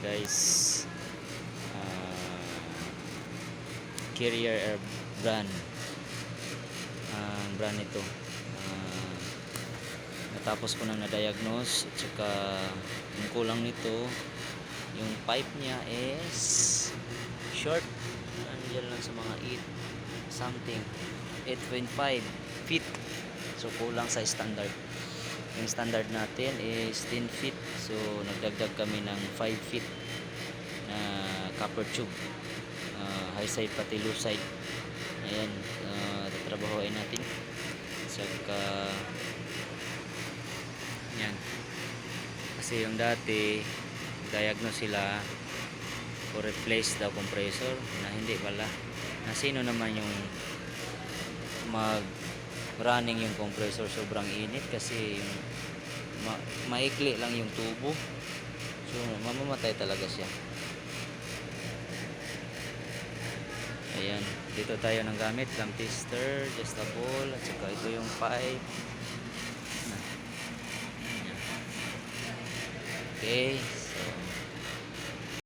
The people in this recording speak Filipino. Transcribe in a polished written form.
guys, uh, Carrier Air brand, ang brand nito. Natapos ko nang na-diagnose, at saka yung kulang nito, yung pipe niya is short, nandiyan lang sa mga 8 something, 8.5 feet, so kulang sa standard. Yung standard natin is 10 feet, so nagdagdag kami ng 5 feet na copper tube, high side pati low side. Ayan, tatrabahoin natin. Saka yan, kasi yung dati diagnose sila o replace daw compressor, na hindi pala, na sino naman yung mag running yung compressor, sobrang init kasi yung maikli lang yung tubo, so mamamatay talaga siya. Ayan, dito tayo ng gamit, clamp tester, adjustable, at saka ito yung pipe. Okay.